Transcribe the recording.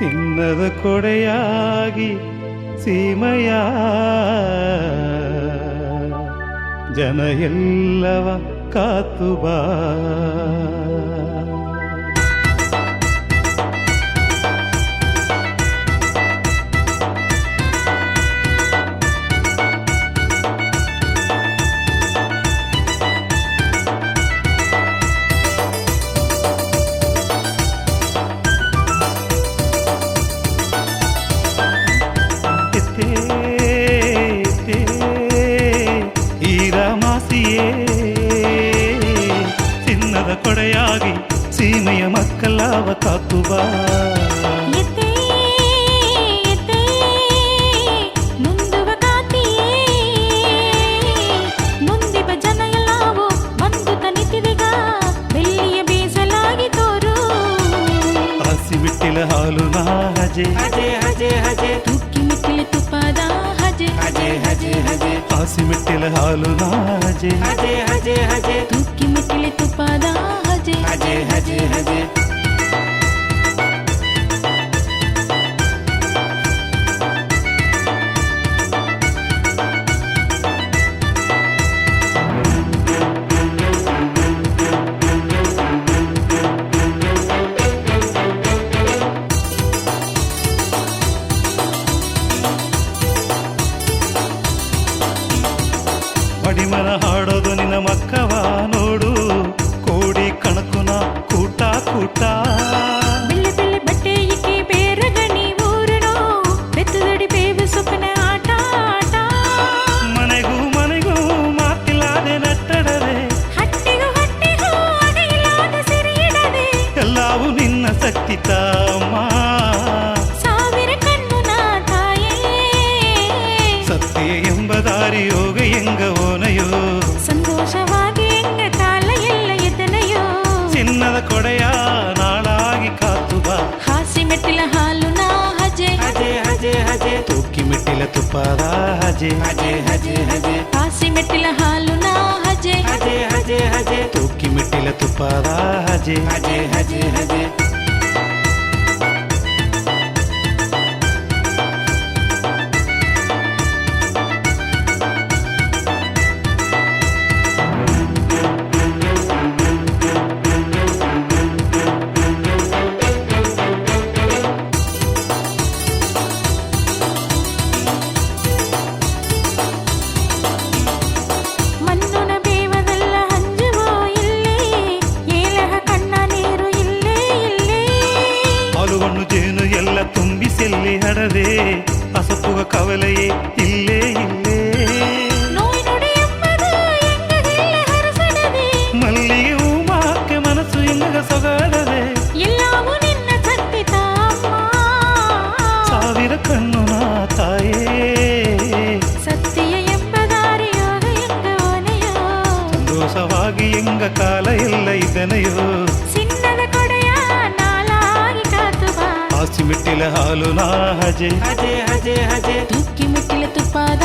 ಚಿನ್ನದ ಕೊಡೆಯಾಗಿ ಸೀಮೆಯ ಜನ ಎಲ್ಲವ ಕಾತು ಬಾ. ಚಿನ್ನದ ಕೊಡೆಯಾಗಿ ಸೀಮೆಯ ಮಕ್ಕಳವ ಕಾತು ಬಾ. ನೊಂದುವ ಕಾತಿಯೇ ನೊಂದಿವ ಜನ ಎಲ್ಲವೋ ಬಂದು ತನಿತಿದಿಗ ಬೆಳ್ಳಿಯ ಬೇಸಲಾಗಿ ತೋರು. ಹಸಿ ಮಿಟ್ಟಿಲ ಹಾಲು ನಾ ಹಜೆ ಹಜೆ ಹಜೆ ಹಜೆ ತುಕ್ಕಿ ಮಿಟ್ಟಿಲ ತುಪ್ಪದ ಹಜೆ ಹಜೆ ಹಜೆ ಹಜೆ ಹಸಿ ಮಿಟ್ಟಿಲ ಹಾಲು ನಾ ಹಜೆ ಹಜೆ ಹಜೆ ಹಜೆ ತುಕ್ಕಿ ಮಿಟ್ಟಿಲ ತುಪ್ಪದ ಹಜೆ ಹಜೆ ಹಜೆ ಹಜೆ ಮಡಿಮನ ಹಾಡೋದು ನಿನ್ನ ಮಕ್ಕವ ನೋಡು, ಕೋಡಿ ಕಣಕುನ ಕೂಟ ಕೂಟ. ಬೆಳ್ಳೆ ಬೆಳ್ಳೆ ಬಟ್ಟೆ ಇಕ್ಕಿ ಬೇರಗಣಿ ಊರಿನೋ ಬೆತ್ತದಡಿ ಬೇವು ಸೊಪ್ಪಿನ ಆಟ ಆಟ. ಮನೆಗೂ ಮನೆಗೂ ಮಾತಿಲ್ಲದೆ ನಟ್ಟಡದೆ, ಹಟ್ಟಿಗೂ ಹಟ್ಟಿಗೂ ಅಗಲಿಲ್ಲದ ಸಿರಿಯಿಡದೆ. ಎಲ್ಲವೂ ನಿನ್ನ ಶಕ್ತಿ ತಮ್ಮ. ಸಾವಿರ ಕಣ್ಣು ನಾ ತಾಯೇ ಸತ್ಯ ಎಂಬ ದಾರಿ ಯೋಗ ಎಂಗ ಓನೆಯೋ, ಸಂತೋಷವಾಗಿ ಎಂಗ ಕಾಲ ಎಲ್ಲ ಎದನೆಯೋ. ಚಿನ್ನದ ಕೊಡೆಯ ನಾಳಾಗಿ ಕಾತು ಬಾ. ಹಾಸಿ ಮೆಟ್ಟಿಲ ಹಾಲು ನಾ ಹಜೆ ಹಜೆ ಹಜೆ ಹಜೆ ತೂಕಿ ಮಿಟ್ಟಿಲ ತುಪ್ಪದ ಹಜೆ ಹಜೆ ಹಜೆ ಹಜೆ ಹಾಸಿ ಮೆಟ್ಟಿಲ ಹಾಲು ನಾ ಹಜೆ ಹಜೆ ಹಜೆ ಹಜೆ ತೂಕಿ ಮಿಟ್ಟಿಲ ತುಪ್ಪದ ಹಜೆ ಹಜೆ ಹಜೆ ಹಜೆ ಮಣ್ಣುನ ಬೇವದಲ್ಲ ಹಂಜುವೋ ಇಲ್ಲೇ ಏಲಹ ಕಣ್ಣ ನೀರು ಇಲ್ಲೇ ಇಲ್ಲೇ. ಹಾಲುವನ್ನು ಜೇನು ಎಲ್ಲ ತುಂಬಿಸೆಲ್ಲಿ ಹಡದೆ, ಅಸಪುಗ ಕವಲೆಯೇ ಇಲ್ಲೇ ಇಲ್ಲೇ. ನೋಯ್ ನುಡಿ ಎಂಬುದು ಎಂಗದಿಲ್ಲ ಹರಸಡದೆ, ಮಲ್ಲಿಗೆ ಹೂಮಾಕೆ ಮನಸ್ಸು ಎಂಗ ಸೊಗಾಡದೆ. ಎಲ್ಲವೂ ನಿನ್ನ ಶಕ್ತಿ ತಾಮ್ಮ. ಸಾವಿರ ಕಣ್ಣು ನಾ ತಾಯೇ, ಸತ್ಯ ಎಂಬ ದಾರಿ ಯೋಗ ಎಂಗ ಓನೆಯೋ. ಸಂತೋಷವಾಗಿ ಎಂಗ ಕಾಲ ಎಲ್ಲ ಇದನೆಯೋ. ಚಿನ್ನದ ಕೊಡೆಯ ನಾಳಾಗಿ ಕಾತು ಬಾ. ಹಾಸಿ ಮಿಟ್ಟಿಲ ಹಾಲು ನಾ ಹಜೆ ಹಜೆ ಹಜೆ ಹಜೆ ತುಕ್ಕಿ ಮಿಟ್ಟಿಲ ತುಪ್ಪದ